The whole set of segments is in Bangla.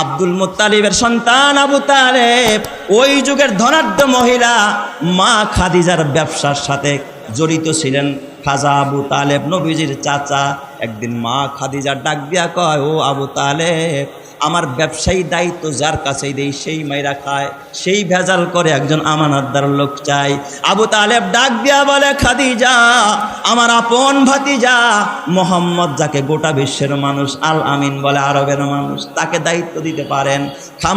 আব্দুল মুত্তালিবের সন্তান আবু তালেব ওই যুগের ধনাঢ্য মহিলা মা খাদিজার ব্যবসার সাথে জড়িত ছিলেন। খাজা আবু তালেব নবীজির চাচা। একদিন মা খাদিজা ডাক দিয়া কয়, ও আবু তালেব, আমার ব্যবসায়ী দায়িত্ব যার কাছেই দেই সেই মাইরা খায়, সেই ভেজাল করে, একজন আমানতদার লোক চাই। আবু তালেব ডাক দিয়া বলে, খাদিজা, আমার আপন ভাতিজা মোহাম্মদ, যাকে গোটা বিশ্বের মানুষ আল আমিন বলে, আরবের মানুষ, তাকে দায়িত্ব দিতে পারেন।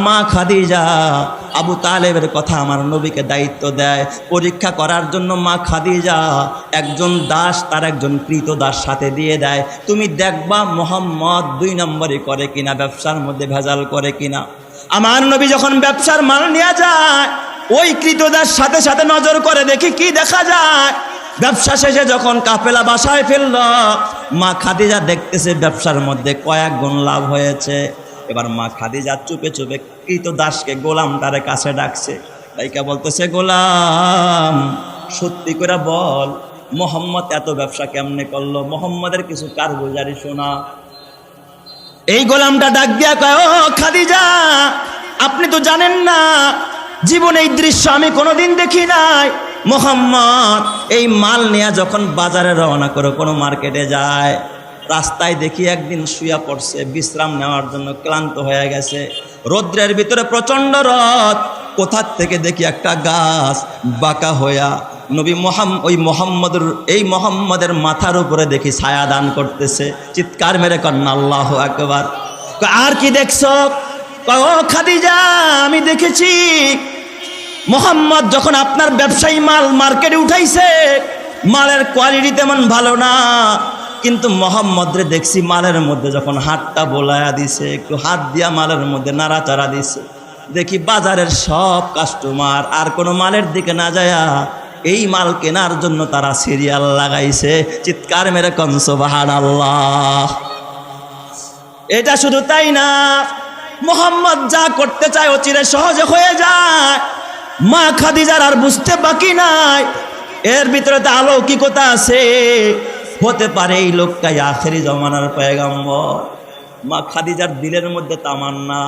মা খাদিজা আবু তালেবের কথা আমার নবীকে দায়িত্ব দেয় পরীক্ষা করার জন্য। মা খাদিজা একজন দাস, তার একজন কৃতদাস সাথে দিয়ে দেয়, তুমি দেখবা মোহাম্মদ 2 নম্বরই করে কিনা, ব্যবসার মধ্যে ভেজাল করে কিনা। আমার নবী যখন ব্যবসার মাল নিয়ে যায়, ওই কৃতদাস সাথে সাথে নজর করে দেখি কি দেখা যায়। ব্যবসা শেষে যখন কাফেলা বাসায় ফেলল, মা খাদিজা দেখতেছে ব্যবসার মধ্যে কয়েক গুণ লাভ হয়েছে। এবার মা খাদিজা চুপে চুপে কৃতদাসকে, গোলামটারে কাছে ডাকছে, তাইকা বলতেছে, গোলাম, সত্যি করে বল, মোহাম্মদ এত ব্যবসা কেমনে করলো? মোহাম্মদের কিছু কারগুজারি শোনা। এই গোলামটা ডাক দিয়া কয়, ও খাদিজা, আপনি তো জানেন না, জীবনে এই দৃশ্য আমি কোনোদিন দেখি নাই। মোহাম্মদ এই মাল নিয়ে যখন বাজারে রওনা করে কোনো মার্কেটে যায়, রাস্তায় দেখি একদিন শুয়া পড়ছে বিশ্রাম নেওয়ার জন্য, ক্লান্ত হয়ে গেছে, রৌদ্রের ভিতরে প্রচণ্ড রোদ। কোথার থেকে দেখি একটা গাছ বাঁকা হইয়া নবী এই মোহাম্মদের মাথার উপরে দেখি ছায়া দান করতেছে। চিৎকার মেরে কন্যা আল্লাহু আকবার। আর কি দেখছো? ও খাদিজা, আমি দেখেছি মোহাম্মদ যখন আপনার ব্যবসায়ী মাল মার্কেটে উঠাইছে, মালের কোয়ালিটি তেমন ভালো না, কিন্তু মোহাম্মদরে দেখছি মালের মধ্যে যখন হাতটা বোলায়া দিছে, একটু হাত দিয়া মালের মধ্যে নাড়াচাড়া দিছে, দেখি বাজারের সব কাস্টমার আর কোনো মালের দিকে না যায়া এই মাল কেনার জন্য তারা সিরিয়াল লাগাইছে। চিৎকার মেরে কোন সুবহানাল্লাহ। এটা শুধু তাই না, মোহাম্মদ যা করতে চায় অচিরে সহজে হয়ে যায়। মা খাদিজার আর বুঝতে বাকি নাই, এর ভিতরে তো অলৌকিকতা আছে, হতে পারে এই লোকটাই আখেরি জমানার পয়গম্বর। মা খাদিজার দিলের মধ্যে তামান্না।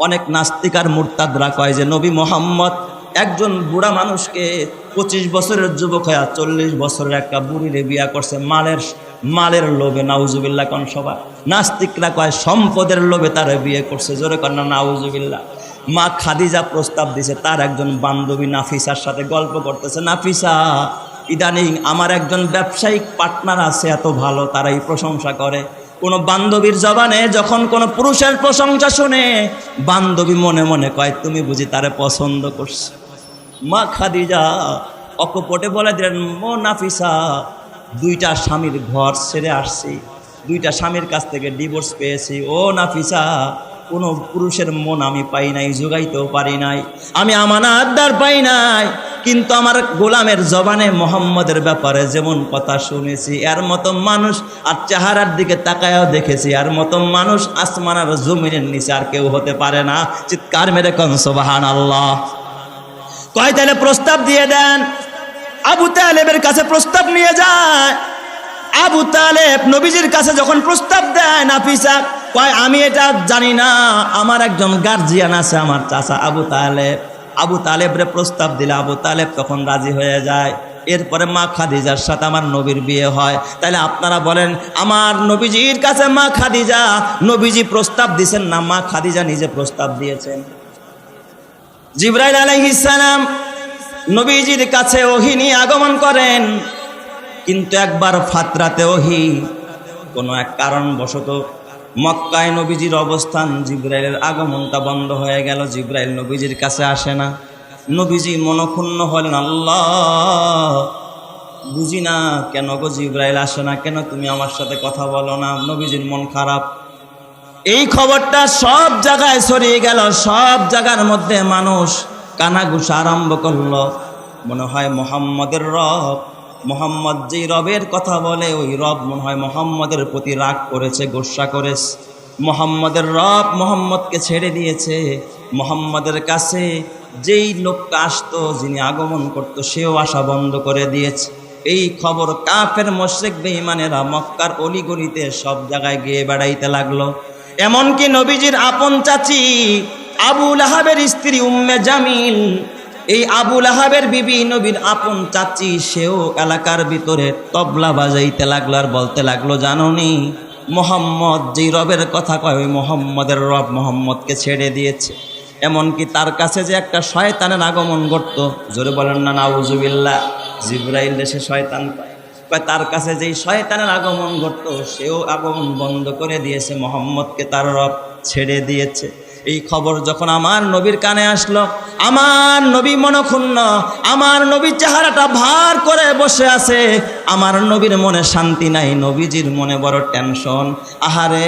অনেক নাস্তিক আর মুরতাদরা কয় যে নবী মোহাম্মদ একজন বুড়া মানুষকে 25 বছরের যুবক হয়ে 40 বছরের একটা বুড়িরে বিয়া করছে মালের লোভে। নাউজুবিল্লাহ কোন সবাই। নাস্তিকরা কয় সম্পদের লোভে তারা বিয়ে করছে। জোরে কন্যা নাউজুবিল্লাহ। মা খাদিজা প্রস্তাব দিছে, তার একজন বান্ধবী নাফিসার সাথে গল্প করতেছে, নাফিসা, ইদানিং আমার একজন ব্যবসায়িক পার্টনার আছে, এত ভালো, তারাই প্রশংসা করে। কোনো বান্ধবীর জবানে যখন কোনো পুরুষের প্রশংসা শুনে, বান্ধবী মনে মনে কয়, তুমি বুঝি তারে পছন্দ করছো। মা খাদিজা অকপটে বলে দিলেন, ও নাফিসা, 2টা স্বামীর ঘর ছেড়ে আসছি, 2টা স্বামীর কাছ থেকে ডিভোর্স পেয়েছি। ও নাফিসা, কোনো পুরুষের মন আমি পাই নাই, জোগাইতেও পারি নাই, আমি আমানতদার পাই নাই, কিন্তু আমার গোলামের জবানে মোহাম্মদের ব্যাপারে যেমন কথা শুনেছি, এর মতো মানুষ আর চেহারার দিকে তাকায়ও দেখেছি, এর মতো মানুষ আসমান আর জমিনের নিচে আর কেউ হতে পারে না। চিৎকার মেরে কোন সুবহানাল্লাহ। কয় তাহলে প্রস্তাব দিয়ে দেন। আবু তালেবের কাছে প্রস্তাব নিয়ে যায়। আবু তালেব নবীজির কাছে যখন প্রস্তাব দেয়, নাফিসা কয়, আমি এটা জানি না, আমার একজন গার্জিয়ান আছে, আমার চাচা আবু তালেবরে প্রস্তাব দিলে আবু তালেব তখন রাজি হয়ে যায়। এরপরে মা খাদিজার সাথে আমার নবীর বিয়ে হয়। তাহলে আপনারা বলেন, আমার নবীজির কাছে মা খাদিজা, নবীজি প্রস্তাব দিয়েছেন না মা খাদিজা নিজে প্রস্তাব দিয়েছেন? জিবরাইল আলাইহিস সালাম নবীজির কাছে ওহী নিয়ে আগমন করেন, কিন্তু একবার ফাতরাতে ওহী কোনো এক কারণবশত মক্কায় নবীজির অবস্থান, জিবরাইলের আগমনটা বন্ধ হয়ে গেল। জিবরাইল নবীজির কাছে আসে না। নবীজি মনক্ষুণ্ণ হলেন, আল্লাহ, বুঝি না কেন গো জিবরাইল আসে না, কেন তুমি আমার সাথে কথা বলো না? নবীজির মন খারাপ। এই খবরটা সব জায়গায় ছড়িয়ে গেল, সব জায়গার মধ্যে মানুষ কানাঘুষা আরম্ভ করলো। মনে হয় মোহাম্মদের রব, মোহাম্মদ যেই রবের কথা বলে, ওই রব মনে হয় মোহাম্মদের প্রতি রাগ করেছে, গোসা করেছে। মোহাম্মদের রব মোহাম্মদকে ছেড়ে দিয়েছে। মোহাম্মদের কাছে যেই লোকটা আসতো, যিনি আগমন করতো, সেও আসা বন্ধ করে দিয়েছে। এই খবর কাফের মুশরিক বেঈমানেরা মক্কার অলিগলিতে সব জায়গায় গিয়ে বেড়াইতে লাগলো। এমনকি নবীজির আপন চাচি আবু লাহাবের স্ত্রী উম্মে জামিল, এই আবু লাহাবের বিবি নবীর আপন চাচি, সেও এলাকার ভিতরে তবলা বাজাইতে লাগলো আর বলতে লাগলো, জানোনি মোহাম্মদ যেই রবের কথা কয় ওই মোহাম্মদের রব মোহাম্মদকে ছেড়ে দিয়েছে। এমনকি তার কাছে যে একটা শয়তানের আগমন ঘটতো, জোরে বলেন না নাউজুবিল্লাহ, জিবরাইল দেশে শয়তান পায়, তার কাছে যেই শয়তানের আগমন ঘটতো সেও আগমন বন্ধ করে দিয়েছে, মোহাম্মদকে তার রব ছেড়ে দিয়েছে। এই খবর যখন আমার নবীর কানে আসলো, আমার নবী মনক্ষুণ্ণ, আমার নবীর চেহারাটা ভার করে বসে আছে, আমার নবীর মনে শান্তি নাই, নবীজির মনে বড় টেনশন। আহারে,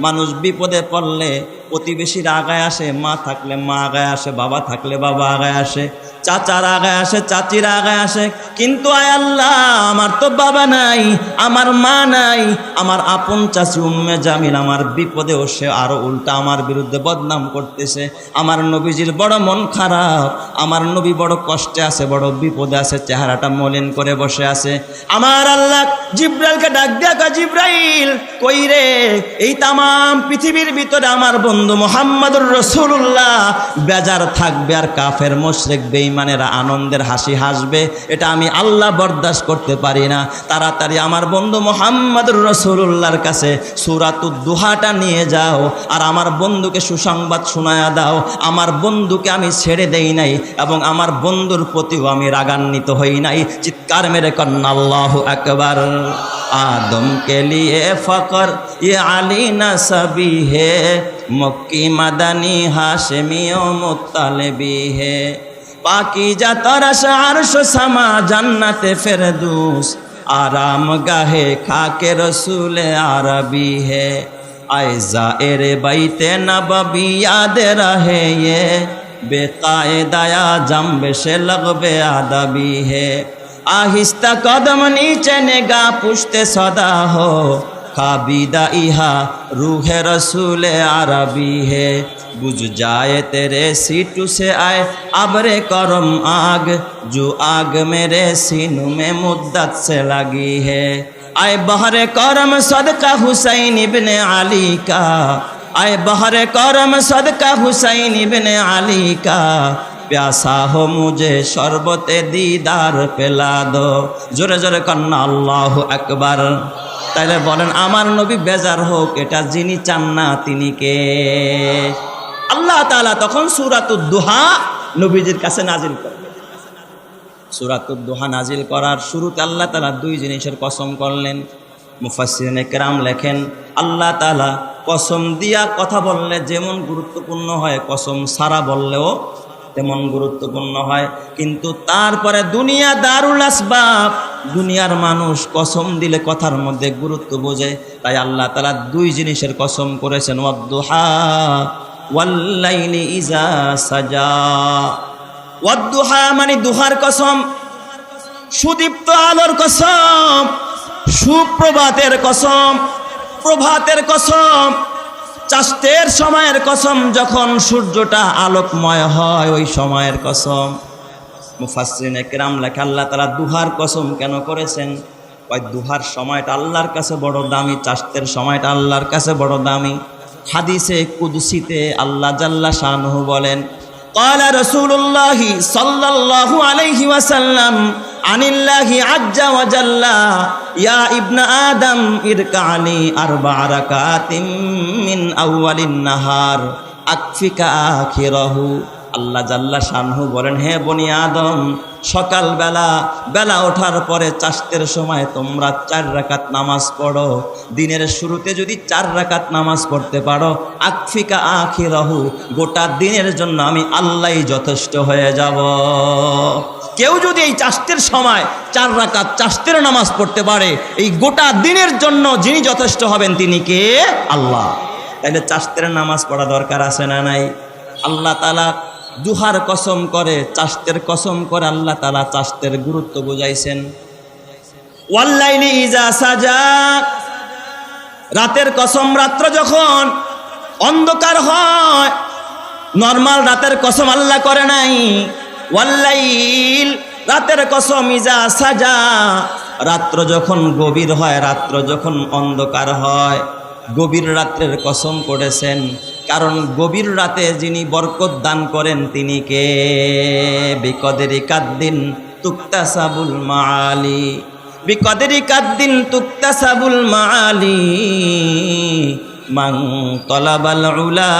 মানুষ বিপদে পড়লে প্রতিবেশীর আগায় আসে, মা থাকলে মা আগায় আসে, বাবা থাকলে বাবা আগায় আসে, চাচার আগায় আসে, চাচির আগায় আসে, কিন্তু আয় আল্লাহ আমার তো বাবা নাই, আমার মা নাই, আমার আপন চাচি উম্মে জামিল আমার বিপদে সে আরো উল্টা আমার বিরুদ্ধে বদনাম করতেছে। আমার নবীজির বড় মন খারাপ, আমার নবী বড় কষ্টে আছে, বড় বিপদে আছে, চেহারাটা মলিন করে বসে আছে। আমার আল্লাহ জিব্রাইলকে ডাক দিয়া কয়, জিব্রাইল কই রে? এই তামাম পৃথিবীর ভিতরে আমার বন্ধু মুহাম্মদুর রাসূলুল্লাহ বেজার থাকবে আর কাফের মুশরিক বেঈমানেরা আনন্দের হাসি হাসবে, এটা আমি আল্লাহ বরদাস্ত করতে পারি না। তাড়াতাড়ি আমার বন্ধু মুহাম্মদুর রাসূলুল্লাহর কাছে সূরাতুদ দুহাটা নিয়ে যাও আর আমার বন্ধুকে সুসংবাদ শোনায়া দাও, আমার বন্ধুকে আমি ছেড়ে দেই নাই এবং আমার বন্ধুর প্রতিও আমি রাগান্বিত হই নাই। চিৎকার মেরে কন্না আল্লাহু আকবার। आदम के लिए फ़क्र ये अली नसबी है, मक्की मदनी हाशमी ओ मुत्तलबी है, पाकीज़ा तरश अर्श समा जन्नत फिरदौस, आराम गाहे खाके रसूल अरबी है, आए ज़ाइर बैते नबवी याद रहे ये, बेकायदा जंब से लगबे अदबी है, आहिस्ता कदम नीचे निगाह पुश्ते सदा हो, खाबीदा इहा रूह रसूल अरबी है, बुझ जाए तेरे सीटू से आए अबरे करम आग, जो आग मेरे सीनों में मुद्दत से लगी है, आए बहरे करम सदका हुसैन इब्ने अली का, आए बहरे करम सदका हुसैन इब्ने अली का, प्यासा हो मुझे शरबते दीदार पिला दो। जोरे जोरे कन्ना अल्लाहु আকবার। তাইলে বলেন আমার নবী বেজার হোক, এটা যিনি চান না তিনি কে? আল্লাহ তাআলা তখন সূরাতুদ দুহা নবীজির কাছে নাজিল করলেন। সূরাতুদ দুহা নাজিল করার শুরুতে আল্লাহ তাআলা দুই জিনিসের কসম করলেন। মুফাসসিরিনে কেরাম লেখেন, আল্লাহ তাআলা কসম দিয়া কথা বললে যেমন গুরুত্বপূর্ণ হয়, কসম সারা বললেও তেমন গুরুত্বপূর্ণ হয়। কিন্তু তারপরে দুনিয়া দারুল আসবাব, দুনিয়ার মানুষ কসম দিলে কথার মধ্যে গুরুত্ব বোঝে, তাই আল্লাহ তাআলা দুই জিনিসের কসম করেছেন, ওয়াদ-দুহা ওয়াল-লাইলি ইযা সাজা। ওয়াদ-দুহা মানে দুহার কসম, সুদীপ্ত আলোর কসম, সুপ্রভাতের কসম, প্রভাতের কসম, চাষের সময়ের কসম, যখন সূর্যটা আলোকময় হয় ওই সময়ের কসম। মুফাসসিরিনে কেরাম লেখে আল্লাহ তাআলা দুহার কসম কেন করেছেন? ওই দুহার সময়টা আল্লাহর কাছে বড় দামি, চাষের সময়টা আল্লাহর কাছে বড় দামি। হাদিসে কুদসিতে আল্লাহ জাল্লা শানুহু বলেন, ক্বালা রাসূলুল্লাহি সাল্লাল্লাহু আলাইহি ওয়াসাল্লাম আনিল্লাহি আজ্জা ওয়া জাল্লা, ইয়া ইবনা আদম ইরকালি আরবা রাকাতিম মিন আউয়ালিন নাহার আকফিকা আখিরাহু। আল্লাহ জাল্লা শানহু বলেন, হে বনি আদম, সকালবেলা বেলা ওঠার পরে চাষতের সময় তোমরা 4 রাকাত নামাজ পড়ো। দিনের শুরুতে যদি 4 রাকাত নামাজ পড়তে পারো, আকফিকা আখিরাহু, গোটা দিনের জন্য আমি আল্লাহই যথেষ্ট হয়ে যাব। কেউ যদি এই চাষতের সময় 4 রাকাত চাষতের নামাজ পড়তে পারে, এই গোটা দিনের জন্য যিনি যথেষ্ট হবেন তিনি কে? আল্লাহ। তাইলে চাষতের নামাজ পড়া দরকার আছে না নাই? আল্লাহ তাআলা দুহার কসম করে, চাষতের কসম করে আল্লাহ তাআলা চাষতের গুরুত্ব বুঝাইছেন। ওয়াল্লাইলি ইযা সাজা, রাতের কসম, রাত্র যখন অন্ধকার হয়, নরমাল রাতের কসম আল্লাহ করে নাই। ওয়াল্লাইল, রাতের কসম, ইজা সাজা, রাত্র যখন গভীর হয়, রাত্র যখন অন্ধকার হয়। গভীর রাত্রের কসম করেছেন, কারণ গভীর রাতে যিনি বরকত দান করেন তিনি কে? বিকদরি কাদ্দিন তুক্তাসাবুল মাআলি, বিকদরি কাদ্দিন তুক্তাসাবুল মাআলি, মান তলাবাল উলা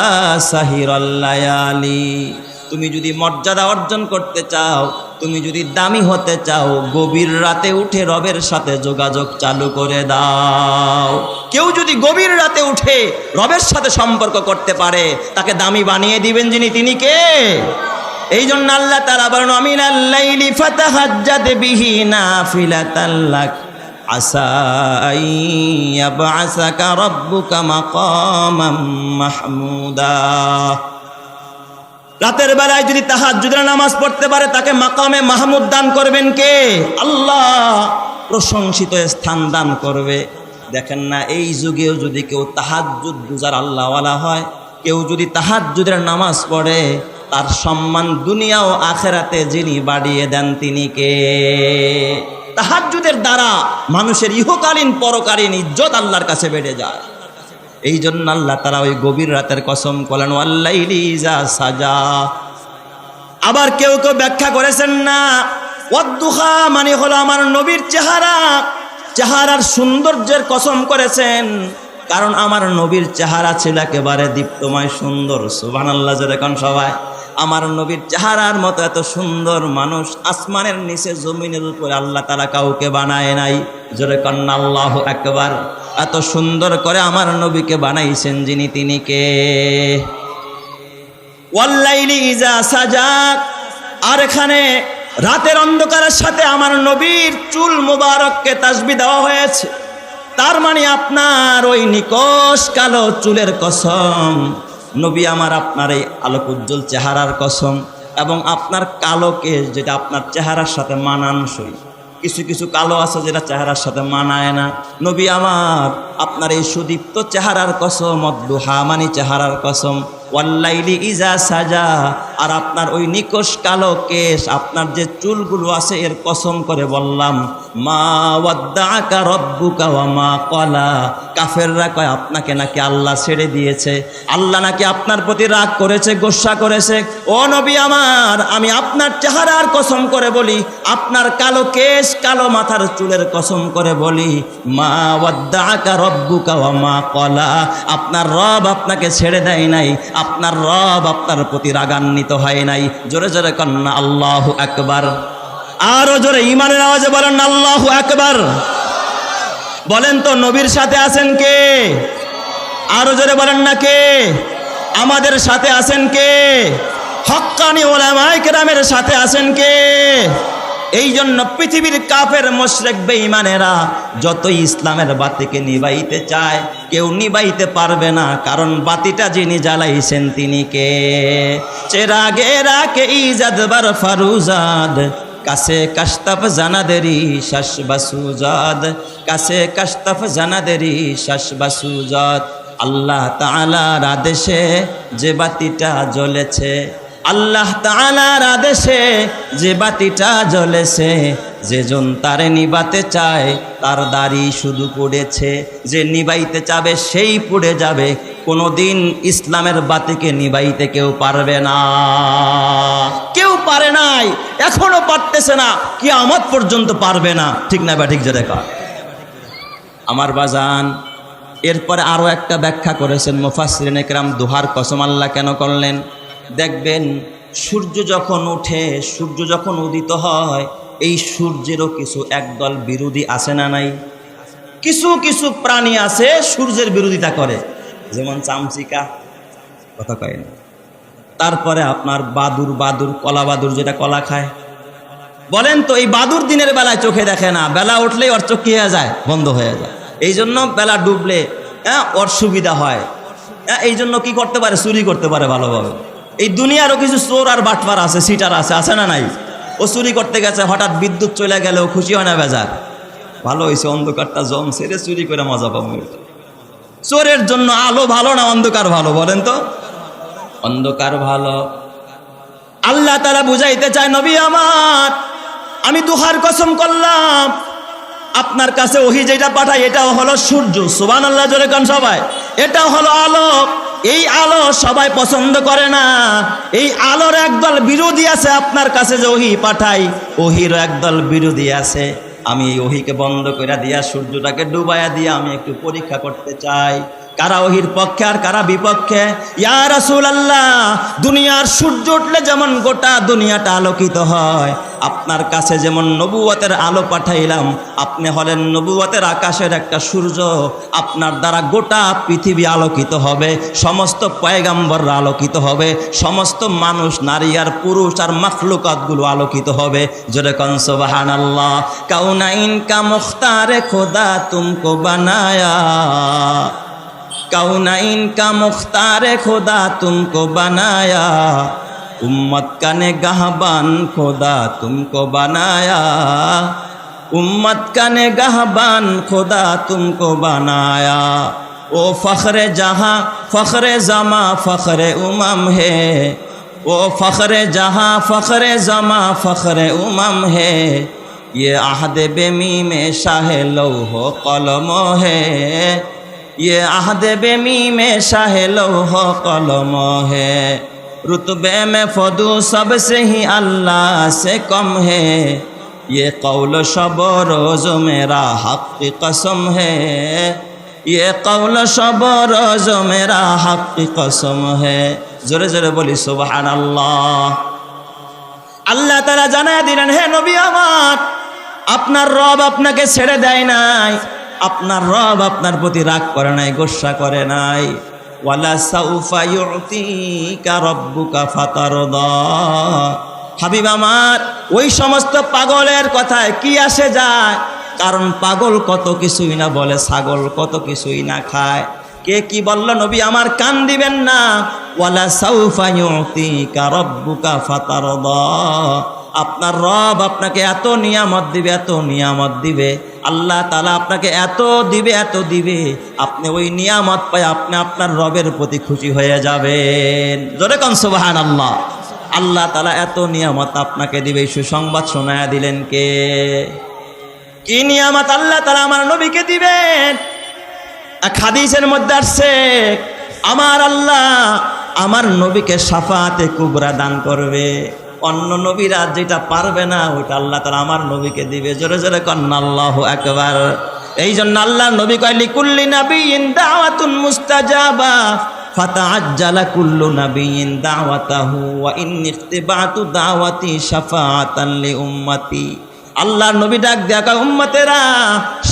সাহিরাল লায়ালি। তুমি যদি মর্যাদা অর্জন করতে চাও, তুমি যদি দামি হতে চাও, গভীর রাতে উঠে রবের সাথে যোগাযোগ চালু করে দাও। কেউ যদি গভীর রাতে উঠে রবের সাথে সম্পর্ক করতে পারে, তাকে দামি বানিয়ে দিবেন যিনি, তিনি কে? এই জন্য আল্লাহ তাআলা বলেন, আমিনাল লাইলি ফাতাহাজ্জাদ বিহি নাফিলাতাল লাক আসা আইয়াবআসাকা রাব্বুকা মাকামাম মাহমুদা। রাতের বেলায় যদি তাহাজ্জুদের নামাজ পড়তে পারে, তাকে মাকামে মাহমুদ দান করবেন কে? আল্লাহ। প্রশংসিত স্থান দান করবে। দেখেন না, এই যুগেও যদি কেউ তাহাজ্জুদ গুজার আল্লাহওয়ালা হয়, কেউ যদি তাহাজ্জুদের নামাজ পড়ে, তার সম্মান দুনিয়া ও আখেরাতে যিনি বাড়িয়ে দেন তিনি কে? তাহাজ্জুদের দ্বারা মানুষের ইহকালীন পরকালীন ইজ্জত আল্লাহর কাছে বেড়ে যায়। এই জন্য আল্লাহ তাআলা ওই গভীর রাতের কসম করলেন, ওয়াল্লাইলি ইযা সাজা। আবার কেউ কেউ ব্যাখ্যা করেছেন না, ওয়াদ্দুহা মানে হলো আমার নবীর চেহারা, চেহারার সৌন্দর্যের কসম করেছেন, কারণ আমার নবীর চেহারা ছিল একেবারে দীপ্তময় সুন্দর। সুবহানাল্লাহ, যেরকম সবাই আমার নবীর চেহারার মতো এত সুন্দর মানুষ আসমানের নিচে জমিনের উপরে আল্লাহ তাআলা কাউকে বানায় নাই। জোরে কন্না আল্লাহু আকবার। এত সুন্দর করে আমার নবীকে বানাইছেন যিনি, তিনি কে? ওয়াল্লাইলি ইযা সাজা। আর এখানে রাতের অন্ধকারের সাথে আমার নবীর চুল মুবারককে তাসবিহ দেওয়া হয়েছে। তার মানে আপনার ওই নিকশ কালো চুলের কসম, নবী আমার আপনার এই আলোক উজ্জ্বল চেহারার কসম, এবং আপনার কালো কেশ যেটা আপনার চেহারার সাথে মানানসই। কিছু কিছু কালো আছে যেটা চেহারার সাথে মানায় না। নবী আমার আপনার এই সুদীপ্ত চেহারার কসম, অদ্দুহা মানে চেহারার কসম, ওয়াল্লাইলি ইজা সাজা। আর আপনার ওই নিকশ কালো কেশ, আপনার যে চুলগুলো আছে এর কসম করে বললাম, মা ওয়াদ্দাআকা রব্বুকা ওয়া মা ক্বালা। কাফেররা কয় আপনাকে নাকি আল্লাহ ছেড়ে দিয়েছে, আল্লাহ নাকি আপনার প্রতি রাগ করেছে, গোসা করেছে। ও নবী আমার, আমি আপনার চেহারার কসম করে বলি, আপনার কালো কেশ কালো মাথার চুলের কসম করে বলি, মা ওয়াদ্দাআকা রব্বুকা ওয়া মা ক্বালা। আপনার রব আপনাকে ছেড়ে দেয় নাই, আপনার রব আপনার প্রতি রাগান্বিত হয় নাই। জোরে জোরে কন্না আল্লাহু আকবার। আরো জোরে ঈমানের আওয়াজে বলেন আল্লাহু আকবার। বলেন তো নবীর সাথে আছেন কে? আরো জোরে বলেন না কে? আমাদের সাথে আছেন কে? হক্কানি উলামায়ে কেরামের সাথে আছেন কে? এই জন্য পৃথিবীর কাফের মুশরিক বেঈমানেরা যতই ইসলামের বাতিকে নিভাইতে চায়, কেউ নিভাইতে পারবে না, কারণ বাতিটা যিনি জ্বালাইছেন তিনি কে? চেরাগে রাকে ইজাদ বার ফারুজাদ, কাছে কাশতাফ জানাদেরি শাস বাসুজাদ, কাছে কাশতাফ জানাদেরি শাস বাসুজাদ। আল্লাহ তাআলার আদেশে যে বাতিটা জ্বলেছে, আল্লাহ তাআলার আদেশে যে বাতিটা জ্বলেছে, যেজন তারে নিবাতে চায় তার দাড়ি শুধু পড়েছে, যে নিবাইতে চাবে সেই পুড়ে যাবে। কোনোদিন ইসলামের বাতিকে নিবাইতে কেউ পারবে না, কেউ পারে নাই, এখনো পারতেছে না, কিয়ামত পর্যন্ত পারবে না। ঠিক না বা ঠিক? যে দেখা আমার বাজান। এরপরে আরো একটা ব্যাখ্যা করেছেন মুফাসসিরিনে কেরাম, দুহার কসম আল্লাহ কেন করলেন? দেখবেন সূর্য যখন ওঠে, সূর্য যখন উদিত হয়, এই সূর্যেরও কিছু একদল বিরোধী আছে না নাই? কিছু কিছু প্রাণী আছে সূর্যের বিরোধিতা করে, যেমন চামচিকা, কথা কয় না। তারপরে আপনার বাদুর, বাদুর কলা বাদুর যেটা কলা খায়। বলেন তো এই বাদুর দিনের বেলায় চোখে দেখে না, বেলা উঠলেই ওর চোখ কি হয়ে যায়? বন্ধ হয়ে যায়। এই জন্য বেলা ডুবলে ওর সুবিধা হয়। এই জন্য কি করতে পারে? চুরি করতে পারে ভালোভাবে। এই দুনিয়ারও কিছু চোর আর বাটপার আছে, সিটার আছে, আছে না নাই? ও চুরি করতে গেছে, হঠাৎ বিদ্যুৎ চলে গেল, খুশি হয় না বেজার? ভালো হয়েছে অন্ধকারটা জমছে রে, চুরি করে মজা পাবো। চোরের জন্য আলো ভালো না অন্ধকার ভালো? বলেন তো। অন্ধকার ভালো। আল্লাহ তাআলা বুঝাইতে চায়, নবী আমার, আমি দুহার কসম করলাম, আপনার কাছে ওহি যেটা পাঠায় এটাও হলো সূর্য, সুবহানাল্লাহ জোরে কোন সবাই, এটাও হলো আলো। এই আলো সবাই পছন্দ করে না, এই আলোর একদল বিরোধী আছে। আপনার কাছে যে ওহি পাঠাই ওহিরও একদল বিরোধী আছে। আমি এই ওহিকে বন্ধ করে দিয়া সূর্যটাকে ডুবাইয়া দিয়া আমি একটু পরীক্ষা করতে চাই কারা ওহির পক্ষে আর কারা বিপক্ষে। ইয়া রাসূলুল্লাহ, দুনিয়ার সূর্য উঠলে যেমন গোটা দুনিয়াটা আলোকিত হয়, আপনার কাছে যেমন নবুয়তের আলো পাঠাইলাম, আপনি হলেন নবুয়তের আকাশের একটা সূর্য। আপনার দ্বারা গোটা পৃথিবী আলোকিত হবে, সমস্ত পয়গাম্বররা আলোকিত হবে, সমস্ত মানুষ, নারী আর পুরুষ আর মাখলুকাতগুলো আলোকিত হবে। জোরে কোন সুবহানাল্লাহ। কাউনাইন কা মুখতারে খোদা তুমকো বানায়া, काउनाइन का मुख्तार खुदा तुमको बनाया, उम्मत का निगाहबान खुदा तुमको बनाया, उम्मत का निगाहबान खुदा तुमको बनाया। ओ फ़ख्रे जहाँ फ़ख्रे ज़मा फ़ख्रे उमम है, ओ फ़ख्रे जहाँ फ़ख्रे ज़मा फ़ख्रे उमम है, ये आहद बेमी में शाह लौह कलम है, ये आहद बेमी में शाह लौह कलम है, रुतबे में फदू सबसे ही अल्लाह से कम है, ये कौल शब रोज़ मेरा हक़ की कसम है, ये कौल शब रोज़ मेरा हक़ की कसम है। जोरे जोरे बोली सुबहानाल्लाह। আল্লাহ তাআলা জানায় দিলেন, হে নবী আমার, আপনার রব আপনাকে ছেড়ে দেয় নাই, আপনার রব আপনার প্রতি রাগ করে নাই, গোসা করে নাই। ওয়ালা সাউফা ইউতিকা রাব্বুকা ফাতারদা। হাবিব আমার, ওই সমস্ত পাগলের কথায় কি আসে যায়? কারণ পাগল কত কিছুই না বলে, ছাগল কত কিছুই না খায়। কে কি বলল নবী আমার, কান দিবেন না। ওয়ালা সাউফা ইউতিকা রাব্বুকা ফাতারদা। আপনার রব আপনাকে এত নিয়ামত দিবে, এত নিয়ামত দিবে, আল্লাহ তাআলা আপনাকে এত দিবে, এত দিবে, আপনি ওই নিয়ামত পাই আপনি আপনার রবের প্রতি খুশি হয়ে যাবেন। জোরে কোন সুবহানাল্লাহ। আল্লাহ তাআলা এত নিয়ামত আপনাকে দিবে, সুসংবাদ শোনায়া দিলেন কে? কি নিয়ামত আল্লাহ তাআলা আমার নবীকে দিবেন? এক হাদিসের মধ্যে আসছে, আমার আল্লাহ আমার নবীকে শাফাআতে কুবরা দান করবে। অন্য নবীরা যেটা পারবে না ওইটা আল্লাহ তাআলা আমার নবীকে দিবে। জোরে জোরে কন্না আল্লাহু আকবার। এই জন্য আল্লাহ নবী কয়, লিকুল্লি নাবিয়্যিন দাওয়াতুন মুস্তাজাবা ফাতাআজ্জালা কুল্লু নাবিয়্যিন দাওয়াতাহু ওয়া ইন্নী ইখতিবাতু দাওয়াতি শাফাআতান লি উম্মতি। আল্লাহ নবী ডাক দেয়া কয়, উম্মতেরা,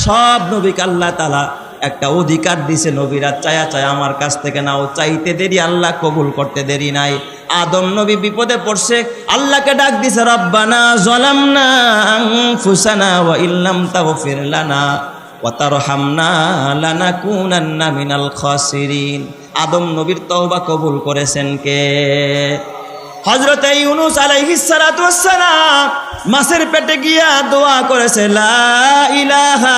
সব নবীকে আল্লাহ তাআলা একটা অধিকার দিছে, নবীরা চায়া চায়া আমার কাছ থেকে নাও। চাইতে দেরি, আল্লাহ কবুল করতে দেরি নাই। আদম নবী বিপদে পড়ছে, আল্লাহকে ডাক দিছে, রব্বানা যালামনা আনফুসানা ওয়া ইল্লাম তাগফির লানা ওয়া তারহামনা লানাকুনান্না মিনাল খাসিরিন। আদম নবীর তওবা কবুল করেছেন কে? হযরত ইউনূস আলাইহিস সালাতু ওয়াস সালাম মাছের পেটে গিয়া দোয়া করেছে, লা ইলাহা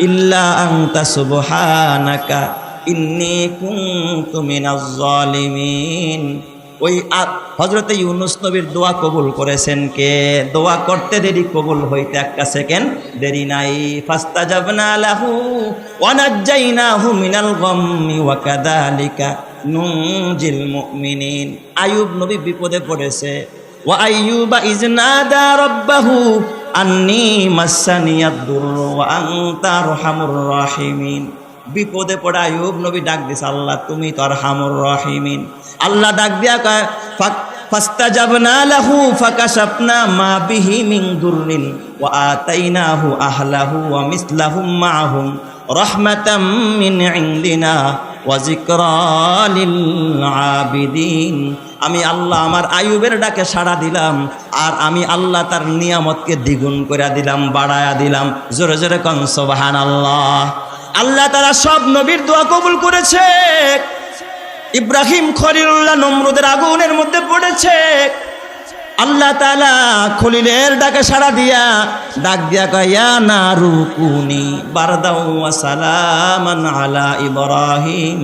ইল্লা আনতা সুবহানাকা ইন্নী কুনতু মিনাজ জালিমিন। ওই হযরত ইউনূস নবীর দোয়া কবুল করেছেন কে? দোয়া করতে দেরি, কবুল হইতে একটা সেকেন্ড দেরি নাই। ফাস্তাজাবনা লাহু ওয়া নাজ্জাইনাহু মিনাল গাম্মি ওয়া কাযালিকা নুনজিল মুমিনিন। আইয়ুব নবী বিপদে পড়েছে, ওয়া আইয়ুবা ইয নাদা রাব্বাহু আন্নী মাসসানিয়াদ দুররু ওয়া আনতা আরহামুর রাহিমিন। বিপদে পড়ে আইয়ুব নবী ডাক দিছে, আল্লাহ তুমি তো আরহামুর রাহিমিন। আল্লাহ ডাক দিয়া কয়, ফাস্তাজাবনা লাহু ফাকাশাফনা মা বিহি মিন দুররিন ওয়া আতাইনাহু আহলাহু ওয়া মিসলাহুম মাআহুম রাহমাতাম মিন ইনদিনা ওয়া যিকরা লিল আবিদিন। আমি আল্লাহ আমার আইয়ুবের ডাকে সাড়া দিলাম, আর আমি আল্লাহ তার নিয়ামতকে দ্বিগুণ করে দিলাম, বাড়ায়া দিলাম। জোরে জোরে কোন সুবহানাল্লাহ। আল্লাহ তাআলা সব নবীর দোয়া কবুল করেছে। ইব্রাহিম খলিলুল্লাহ নমরুদের আগুনের মধ্যে পড়েছে, আল্লাহ তাআলা খলিলের ডাকে সাড়া দিয়া ডাক দিয়া কয়, ইয়া নারু কুনি বারদাও ওয়া সালামান আলা ইব্রাহিম।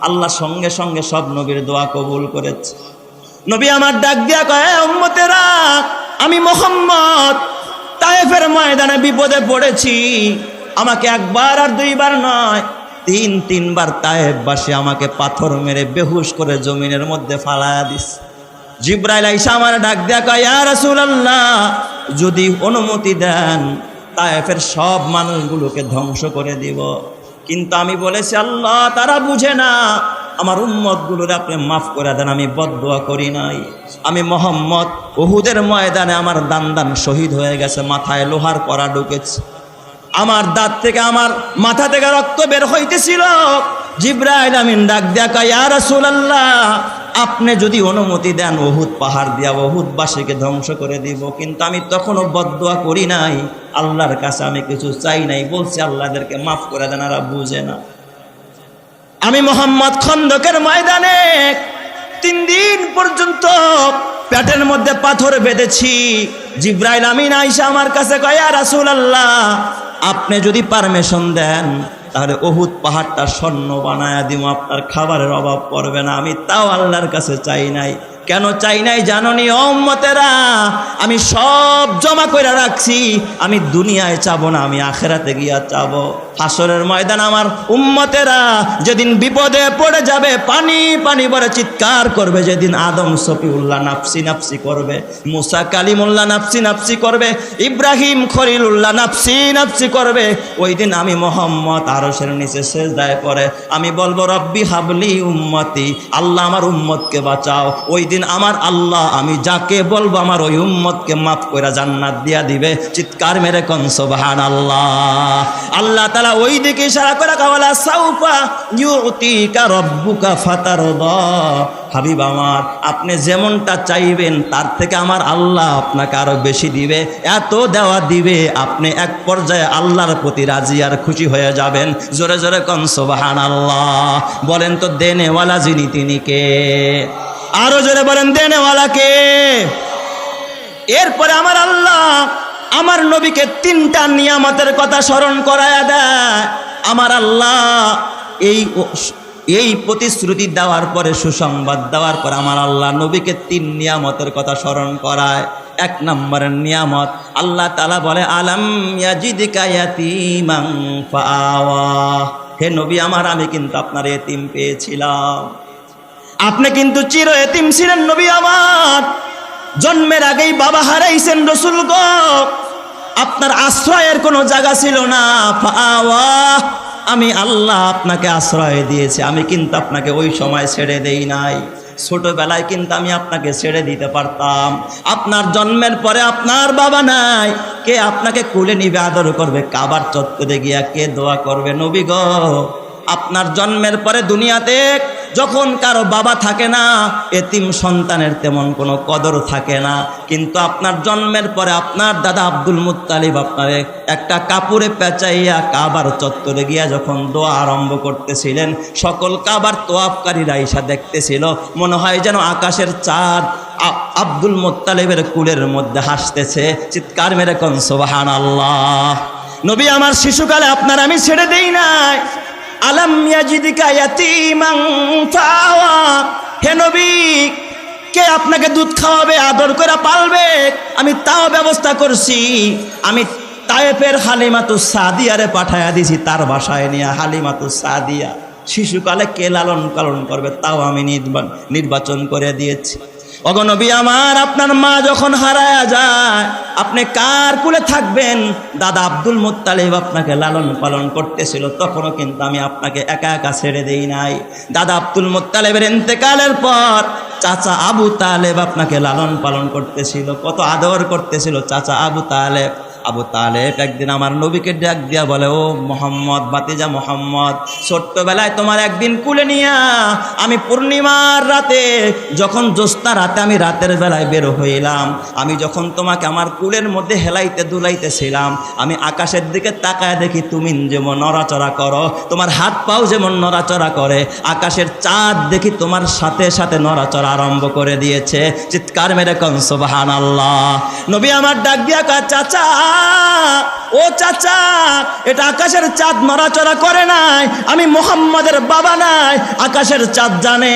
আল্লাহ সঙ্গে সঙ্গে সব নবীর দোয়া কবুল করেছে। নবী আমার ডাক দিয়া কয়, উম্মতেরা, আমি মুহাম্মদ তায়েফের ময়দানে বিপদে পড়েছি, আমাকে একবার আর দুইবার নয়, তিনবার তায়েফবাসী আমাকে পাথর মেরে বেহুশ করে জমিনের মধ্যে ফালায়া দিস। জিব্রাইল আইসা আমার ডাক দেয়া কয়, ইয়া রাসূলুল্লাহ, যদি অনুমতি দেন তায়েফের সব মানুষগুলোকে ধ্বংস করে দিব। কিন্তু আমি বলেছি, আল্লাহ তারা বুঝে না, আমার উম্মতগুলোরে আপনি মাফ করে দেন, আমি বদদুয়া করি নাই। আমি মুহাম্মদ উহুদের ময়দানে আমার দান শহীদ হয়ে গেছে, মাথায় লোহার কড়া ঢুকেছে, আমার দাঁত থেকে আমার মাথা থেকে রক্ত বের হইতেছিল। জিব্রাইল আমিন ডাক দেয়া কয়, ইয়া রাসূলুল্লাহ, আপনি যদি অনুমতি দেন উহুদ পাহাড় দিয়া উহুদবাসীকে ধ্বংস করে দিব। কিন্তু আমি তখনও বদদুয়া করি নাই, আল্লাহর কাছে আমি কিছু চাই নাই, বলছি আল্লাহদেরকে মাফ করে দেন, এরা বুঝে না। আমি মুহাম্মদ খন্দকের ময়দানে 3 দিন পর্যন্ত পেটের মধ্যে পাথর বেঁধেছি। জিব্রাইল আমিন আইসা আমার কাছে কয়, ইয়া রাসূলুল্লাহ, আপনি যদি পারমিশন দেন তাহলে উহুদ পাহাড়টা স্বর্ণ বানায়া দিব, আপনার খাবারের অভাব পড়বে না। আমি তাও আল্লাহর কাছে চাই নাই। কেন চাই নাই জানোনি ও উম্মতেরা? আমি সব জমা করে রাখছি, আমি দুনিয়ায় চাবো না, আমি আখিরাতে গিয়া চাবো। হাসরের ময়দান আমার উম্মতেরা যেদিন বিপদে পড়ে যাবে, পানি পানি বলে চিৎকার করবে, যেদিন আদম সফিউল্লাহ নাফসি নাফসি করবে, মুসা কালিমুল্লাহ নাফসি নাফসি করবে, ইব্রাহিম খলিলুল্লাহ নাফসি নাফসি করবে, ওই দিন আমি মুহাম্মদ আরশের নিচে সিজদায় পড়ে আমি বলবো, রব্বি হাবলি উম্মতি, আল্লাহ আমার উম্মতকে বাঁচাও। ওই দিন আমার আল্লাহ আমি যাকে বলবো আমার ওই উম্মতকে মাফ করে জান্নাত দিয়া দিবে। চিৎকার মেরে কোন সুবহানাল্লাহ। আল্লাহ তাআলা ওই দিকে ইশারা করে কাওয়ালা সাউফা ইউতিকা রব্বুকা ফাতারদা। হাবিব আমার, আপনি যেমনটা চাইবেন তার থেকে আমার আল্লাহ আপনাকে আরো বেশি দিবে, এত দেওয়া দিবে আপনি এক পর্যায়ে আল্লাহর প্রতি রাজি আর খুশি হয়ে যাবেন। জোরে জোরে কোন সুবহানাল্লাহ। বলেন তো দেনেওয়ালা যিনি তিনি কে? আরো জোরে বলেন দেনেওয়ালা কে? এরপরে আমার আল্লাহ আমার নবীকে 3টা নিয়ামতের কথা স্মরণ করায়া দেয়। আমার আল্লাহ এই প্রতিশ্রুতি দেওয়ার পরে, সুসংবাদ দেওয়ার পর আমার আল্লাহ নবীকে 3 নিয়ামতের কথা স্মরণ করায়। 1 নম্বরের নিয়ামত আল্লাহ তাআলা বলে, আলাম ইয়াজিদকা ইয়াতীমান ফাআওয়া। হে নবী আমার, আমি কিন্তু আপনার এতিম পেয়েছিলাম, আপনি কিন্তু চির এতিম ছিলেন নবী আমার। জন্মের আগেই বাবা হারাইছেন রাসূল গো, আপনার আশ্রয়ের কোনো জায়গা ছিল না। ফাআওয়া, আমি আল্লাহ আপনাকে আশ্রয় দিয়েছি, আমি কিন্তু আপনাকে ওই সময় ছেড়ে দেই নাই। ছোটবেলায় কিন্তু আমি আপনাকে ছেড়ে দিতে পারতাম। আপনার জন্মের পরে আপনার বাবা নাই, কে আপনাকে কোলে নিবে, আদর করবে? কাবার চত্বরে গিয়া কে দোয়া করবে? নবী গো, আপনার জন্মের পরে দুনিয়াতে যখন কারো বাবা থাকে না, এতিম সন্তানের তেমন কোনো কদর থাকে না। কিন্তু আপনার জন্মের পরে আপনার দাদা আব্দুল মুত্তালিব আপনারে একটা কাপড়ে পেঁচাইয়া কাবার চত্বরে গিয়া যখন দোয়া আরম্ভ করতেছিলেন, সকল কাবার তোয়াফকারীরা এসে দেখতেছিল, মনে হয় যেন আকাশের চাঁদ আব্দুল মুত্তালিবের কুলের মধ্যে হাসতেছে। চিৎকার মেরে কোন সুবহানাল্লাহ। নবী আমার, শিশুকালে আপনার আমি ছেড়ে দেই নাই। আলাম ইয়াজিদকা ইয়াতীমান ফাআওয়া। হে নবী, কে আপনাকে দুধ খাওয়াবে, আদর করে পালবে, আমি তাও ব্যবস্থা করছি। আমি তায়েফের হালিমাতুস সাদিয়ারে পাঠায়া দিছি, তার বাসায় নিয়ে হালিমাতুস সাদিয়া। শিশুকালে কে লালন পালন করবে তাও আমি নির্বাচন করে দিয়েছি। ওগো নবী আমার, আপনার মা যখন হারায়া যায় আপনি কার কুলে থাকবেন? দাদা আব্দুল মুত্তালিব আপনাকে লালন পালন করতেছিল, তখনও কিন্তু আমি আপনাকে একা একা ছেড়ে দেই নাই। দাদা আব্দুল মুত্তালিবের ইন্তেকালের পর চাচা আবু তালেব আপনাকে লালন পালন করতেছিল, কত আদর করতেছিল চাচা আবু তালেব। আবু তালেব একদিন আমার নবীকে ডাক দিয়া বলে, ও মোহাম্মদ, বাতিজা মোহাম্মদ, ছোট্টবেলায় তোমার একদিন কুলে নিয়া আমি পূর্ণিমার রাতে, যখন জ্যোৎস্না রাতে আমি রাতের বেলায় বের হইলাম, আমি যখন তোমাকে আমার কুলের মধ্যে হেলাইতে দুলাইতেছিলাম, আমি আকাশের দিকে তাকায় দেখি তুমি যেমন নড়াচড়া করো, তোমার হাত পাও যেমন নড়াচড়া করে, আকাশের চাঁদ দেখি তোমার সাথে সাথে নড়াচড়া আরম্ভ করে দিয়েছে। চিৎকার মেরে কোন সুবহানাল্লাহ। নবী আমার ডাক দিয়া কয়, চাচা ও চাচা, এটা আকাশের চাঁদ নড়াচড়া করে নাই, আমি মুহাম্মাদের বাবা নাই। আকাশের চাঁদ জানে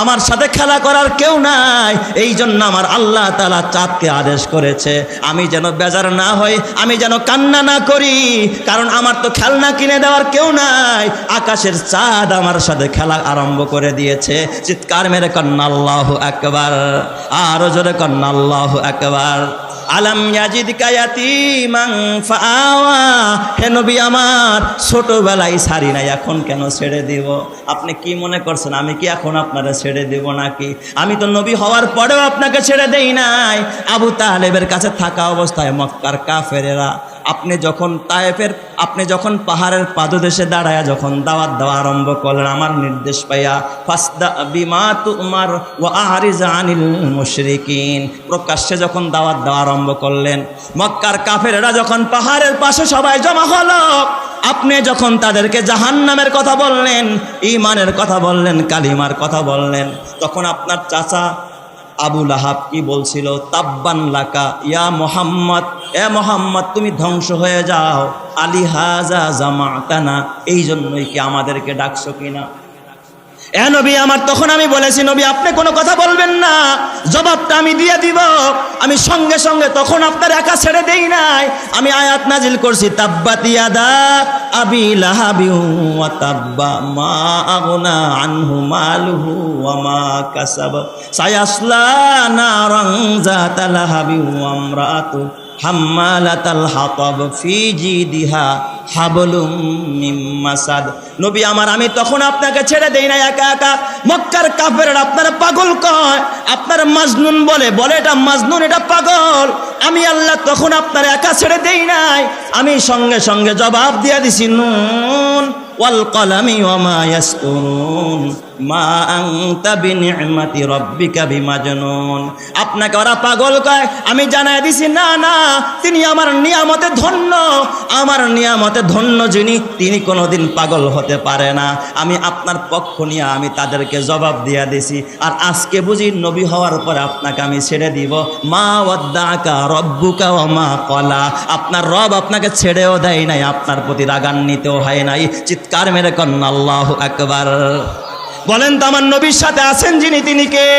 আমার সাথে খেলা করার কেউ নাই, এই জন্য আমার আল্লাহ তাআলা চাঁদকে আদেশ করেছে আমি যেন বেজার না হই, আমি যেন কান্না না করি, কারণ আমার তো খেলনা কিনে দেওয়ার কেউ নাই। আকাশের চাঁদ আমার সাথে খেলা আরম্ভ করে দিয়েছে। চিৎকার মেরে কন্না আল্লাহু আকবার, আরো জোরে কন্না আল্লাহু আকবার। আলাম ইয়াজিদকা ইয়াতীমান ফাআওয়া, হে নবী আমার ছোটবেলায় ছাড়ি নাই, এখন কেন ছেড়ে দিব? আপনি কি মনে করছেন আমি কি এখন আপনারা ছেড়ে দেব নাকি? আমি তো নবী হওয়ার পরেও আপনাকে ছেড়ে দেই নাই। আবু তালেবের কাছে থাকা অবস্থায় মক্কার কাফেরেরা, আপনি যখন তায়েফের, আপনি যখন পাহাড়ের পাদদেশে দাঁড়ায়া যখন দাওয়াত দেওয়া আরম্ভ করলেন আমার নির্দেশ পাইয়া, ফাসদা বিমা তুমার ওয়া আরিজ আনিল মুশরিকিন, প্রকাশ্যে যখন দাওয়াত দেওয়া আরম্ভ করলেন, মক্কার কাফেরেরা যখন পাহাড়ের পাশে সবাই জমা হলো, আপনি যখন তাদেরকে জাহান্নামের কথা বললেন, ঈমানের কথা বললেন, কালিমার কথা বললেন, তখন আপনার চাচা আবু লাহাব কি বলছিল? তাব্বান লাকা ইয়া মুহাম্মদ, এ মুহাম্মদ তুমি ধ্বংস হয়ে যাও, আলী হাজা জামাতানা, এই জন্যই কি আমাদেরকে ডাকছো কিনা? এ নবী আমার, তখন আমি বলেছি নবী আপনি কোনো কথা বলবেন না, জবাবটা আমি দিয়ে দিব। আমি সঙ্গে সঙ্গে তখন আপনার একা ছেড়ে দেই নাই, আমি আয়াত নাজিল করছি, তাব্বাত ইয়াদা আবি লাহাবি ওয়া তাব্বা, মা আগনা আনহু মালুহু ওয়া মা কাসাব, সায়াসলা নারান যাতা লাহাবি ওয়া আমরাতু হাম্মালাতাল হাতাব ফি জিদিহা হাবলুম মিন মাসাদ। নবী আমার, আমি তখন আপনাকে ছেড়ে দেই না একা একা। মক্কার কাফেররা আপনারা পাগল কয়, আপনার মাজনুন বলে, এটা মাজনুন, এটা পাগল। আমি আল্লাহ তখন আপনার একা ছেড়ে দেই নাই, আমি সঙ্গে সঙ্গে জবাব দিয়ে দিছি, নুন ওয়াল কলামি ওয়া মা ইয়াসতুরুন মা আনতা বিনি'মাতি রাব্বিকা বিমাজনুন। আপনাকে ওরা পাগল কয়, আমি জানাই দিছি না না, তিনি আমার নিয়ামতে ধন্য, আমার নিয়ামতে ধন্য যিনি, তিনি কোনোদিন পাগল হতে পারে না। আমি আপনার পক্ষ নিয়ে আমি তাদেরকে জবাব দিয়ে দিছি। আর আজকে বুঝি নবী হওয়ার পরে আপনাকে আমি ছেড়ে দিব। মা ওয়াদ্দাকা রব্বুকা ওয়া মা ক্বালা, আপনার রব আপনাকে ছেড়েও দেয় নাই, আপনার প্রতি রাগান্বিতও হয় নাই। চিৎকার মেরে কন্না আল্লাহু আকবার। বলেন তো আমার নবীর সাথে আছেন যিনি, তিনি কে?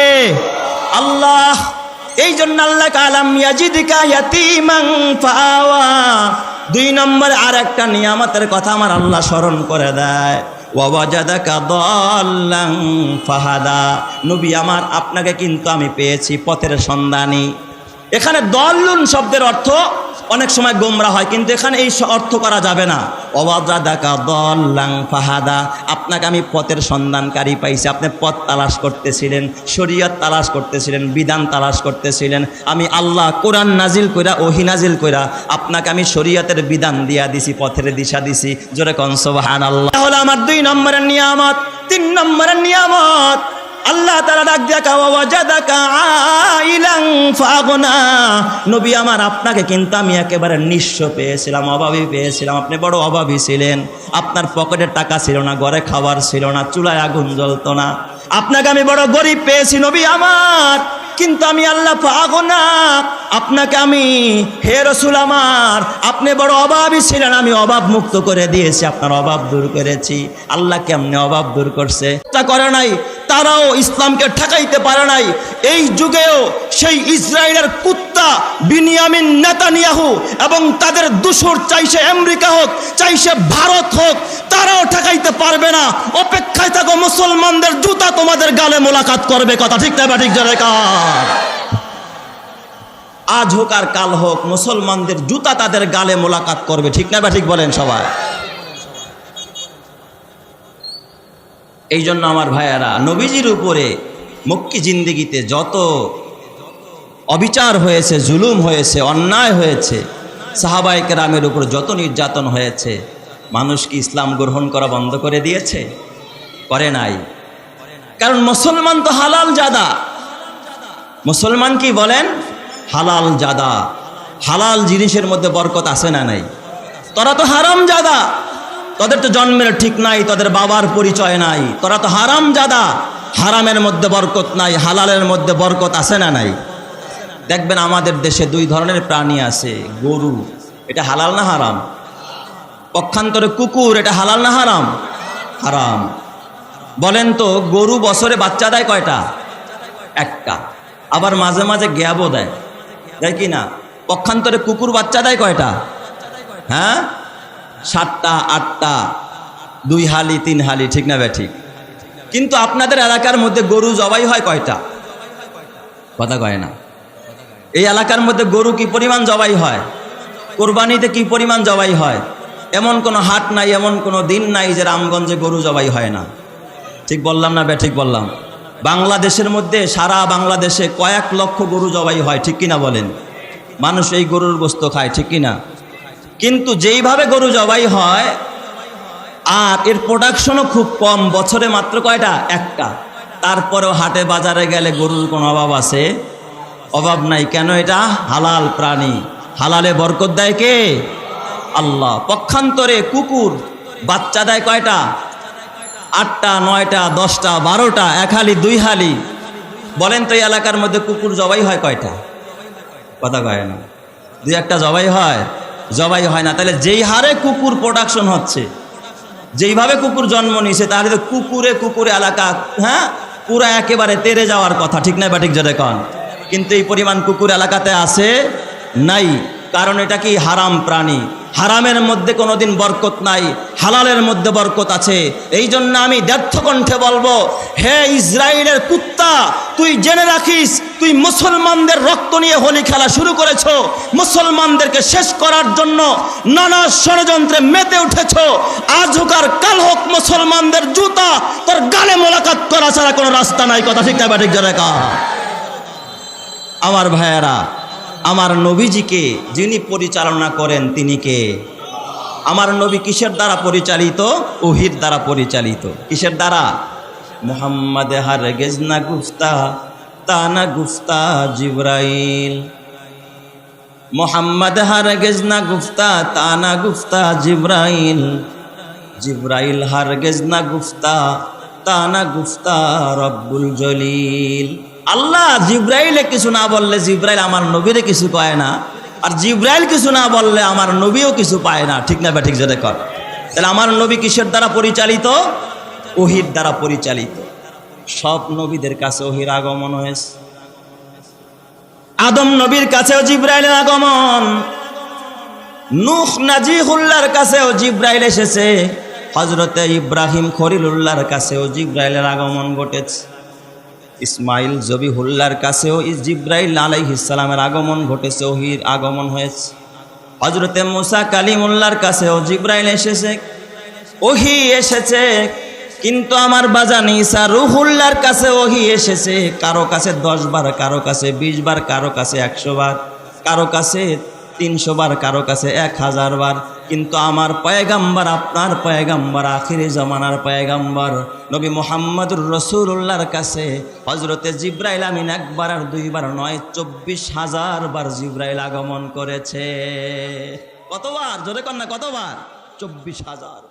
আল্লাহ। এই জন্য আল্লাহ আলাম ইয়াজিদকা ইয়াতীমান ফাআওয়া, 2 নম্বরে আর একটা নিয়ামতের কথা আমার আল্লাহ স্মরণ করে দেয়, ওয়া ওয়াজাদাকা দাল্লান ফাহাদা। নবী আমার, আপনাকে কিন্তু আমি পেয়েছি পথের সন্ধানী। এখানে দল্লুন শব্দের অর্থ অনেক সময় গোমরা হয়, কিন্তু এখানে এই অর্থ করা যাবে না। ওয়াজাদাকা দাল্লান ফাহাদা, আপনাকে আমি পথের সন্ধানকারী পাইছি। আপনি পথ তালাশ করতেছিলেন, শরীয়ত তালাশ করতেছিলেন, বিধান তালাশ করতেছিলেন। আমি আল্লাহ কোরআন নাজিল কইরা, ওহী নাজিল কইরা আপনাকে আমি শরীয়তের বিধান দিয়া দিছি, পথের দিশা দিছি। জোরে কোন সুবহানাল্লাহ। তাহলে আমার 2 নম্বরের নিয়ামত। 3 নম্বরের নিয়ামত, আল্লাহ তাআলা ডাক দিয়া ওয়াজাদাকা আইলান ফাগনা। নবী আমার, আপনাকে কিন্তু আমি একেবারে নিঃস্ব পেয়েছিলাম, অভাবী পেয়েছিলাম। আপনি বড় অভাবী ছিলেন, আপনার পকেটে টাকা ছিল না, ঘরে খাবার ছিল না, চুলায় আগুন জ্বলতো না। আপনাকে আমি বড় গরিব পেয়েছি নবী আমার, কিন্তু আমি আল্লাহ ফাগনা, আপনাকে আমি, হে রাসূল আমার, আপনি বড় অভাবী ছিলেন, আমি অভাব মুক্ত করে দিয়েছি, আপনার অভাব দূর করেছি। আল্লাহ কেমনে অভাব দূর করছে? তা করে নাই, তারাও ইসলামকে ঠেকাইতে পারে নাই। এই যুগেও সেই ইসরায়েলের কুত্তা বিনিয়ামিন নেতানিয়াহু এবং তাদের দূষর, চাইছে আমেরিকা হোক, চাইছে ভারত হোক, তারাও ঠেকাইতে পারবে না। অপেক্ষায় থাকো, মুসলমানদের জুতা তোমাদের গালে মোলাকাত করবে। কথা ঠিক না ঠিক? জোরে কার? আজ হোক আর কাল হোক, মুসলমানদের জুতা তাদের গালে মোলাকাত করবে। ঠিক না ঠিক বলেন সবাই? এই জন্য আমার ভাইয়ারা, নবীজির উপরে মক্কি জিন্দেগিতে যত অবিচার হয়েছে, জুলুম হয়েছে, অন্যায় হয়েছে, সাহাবায়ে কেরামের উপর যত নির্যাতন হয়েছে, মানুষ কি ইসলাম গ্রহণ করা বন্ধ করে দিয়েছে? করে নাই। কারণ মুসলমান তো হালাল জাদা। মুসলমান কি বলেন? হালাল জাদা। হালাল জিনিসের মধ্যে বরকত আছে না নাই? তোরা তো হারাম জাদা, তোদের তো জন্মের ঠিক নাই, তোদের বাবার পরিচয় নাই, তোরা তো হারাম জাদা। হারামের মধ্যে বরকত নাই, হালালের মধ্যে বরকত আছে না নাই? দেখবেন আমাদের দেশে 2 ধরনের প্রাণী আছে, গরু এটা হালাল না হারাম? পক্ষান্তরে কুকুর, এটা হালাল না হারাম? হারাম। বলেন তো, গরু বছরে বাচ্চা দেয় কয়টা? একটা। আবার মাঝে মাঝে গ্যাবও দেয়, দেয় কি না? পক্ষান্তরে কুকুর বাচ্চা দেয় কয়টা? হ্যাঁ, 7টা 8টা, 2 হালি 3 হালি, ঠিক না ঠিক? কিন্তু আপনাদের এলাকার মধ্যে গরু জবাই হয় কয়টা? কথা কয় না। এই এলাকার মধ্যে গরু কি পরিমাণ জবাই হয়? কোরবানিতে কি পরিমাণ জবাই হয়? এমন কোনো হাট নাই, এমন কোনো দিন নাই যে রামগঞ্জে গরু জবাই হয় না। ঠিক বললাম না ঠিক বললাম? বাংলাদেশের মধ্যে, সারা বাংলাদেশে কয়েক লক্ষ গরু জবাই হয়, ঠিক কিনা বলেন? মানুষ এই গরুর গোশত খায়, ঠিক কিনা? কিন্তু যেইভাবে গরু জবাই হয় আর এর প্রোডাকশনও খুব কম, বছরে মাত্র কয়টা? একটা। তারপরেও হাটে বাজারে গেলে গরুর কোনো অভাব আছে? অভাব নাই। কেন? এটা হালাল প্রাণী। হালালে বরকত দেয় কে? আল্লাহ। পক্ষান্তরে কুকুর বাচ্চা দেয় কয়টা? 8টা 9টা 10টা 12টা, 1 হালি 2 হালি। বলেন তো এই এলাকার মধ্যে কুকুর জবাই হয় কয়টা? কথা কয় না। 2-1টা জবাই হয়? জবাই হয় না। তাহলে যেই হারে কুকুর প্রোডাকশন হচ্ছে, যেইভাবে কুকুর জন্ম নিয়েছে, তাহলে তো কুকুরে কুকুরে এলাকা, হ্যাঁ, পুরা একেবারে তেরে যাওয়ার কথা, ঠিক না ঠিক যেটা কন? কিন্তু এই পরিমাণ কুকুর এলাকাতে আছে নাই। কারণ এটা কি? হারাম প্রাণী। হারামের মধ্যে কোনোদিন বরকত নাই, হালালের মধ্যে বরকত আছে। এই জন্য আমি ব্যর্থ কণ্ঠে বলবো, হে ইসরায়েলের কুত্তা, তুই জেনে রাখিস, তুই মুসলমানদের রক্ত নিয়ে হোলি খেলা শুরু করেছ, মুসলমানদেরকে শেষ করার জন্য নানা ষড়যন্ত্রে মেতে উঠেছ। আজ হোক আর কাল হোক মুসলমানদের জুতা তোর গালে মোলাকাত করা ছাড়া কোনো রাস্তা নাই। কথা ঠিক না ঠিক জোরে কা? আমার ভাইয়েরা, আমার নবীজিকে যিনি পরিচালনা করেন তিনি কে? আমার নবী কিসের দ্বারা পরিচালিত? ওহির দ্বারা পরিচালিত। কিসের দ্বারা? মুহাম্মদ হারগিজ না গুফতা তানা গুফতা জিবরাইল, মুহাম্মদ হারগিজ না গুফতা তানা গুফতা জিবরাইল, জিবরাইল হারগিজ না গুফতা তানা গুফতা রব্বুল জলিল। আল্লাহ জিবরাইলে কিছু না বললে জিবরাইল আমার নবীরে কিছু পায় না, আর জিবরাইল কিছু না বললে আমার নবীও কিছু পায় না, ঠিক না ঠিক যেটা কর? তাহলে আমার নবী কিসের দ্বারা পরিচালিত? ওহির দ্বারা পরিচালিত। সব নবীদের কাছে ওহির আগমন হয়েছে। আদম নবীর কাছেও জিবরাইলের আগমন, নূহ নাজিহুল্লাহর কাছেও জিবরাইল এসেছে, হযরতে ইব্রাহিম খলিলুল্লাহর কাছেও জিবরাইলের আগমন ঘটেছে, ইসমাইল জবিহুল্লাহর কাছেও জিবরাইল আলাইহিস সালামের আগমন ঘটেছে, ওহির আগমন হয়েছে। হযরতে মুসা কালিমুল্লাহর কাছেও জিবরাইল এসেছে, ওহি এসেছে। কিন্তু আমার বাজান ঈসা রূহুল্লাহর কাছে ওহি এসেছে, কারো কাছে 10 বার, কারো কাছে 20 বার, কারো কাছে 100 বার, কারো কাছে 300 বার, কারো কাছে 1000 বার। কিন্তু আমার পয়গাম্বর, আপনার পয়গাম্বর, আখিরি জামানার পয়গাম্বর নবী মুহাম্মদুর রাসূলুল্লাহর কাছে হযরতে জিবরাইল আমিন 1 বার আর 2 বার নয়, 24,000 বার জিবরাইল আগমন করেছে। কতবার? জোরে কর না, কতবার? 24,000।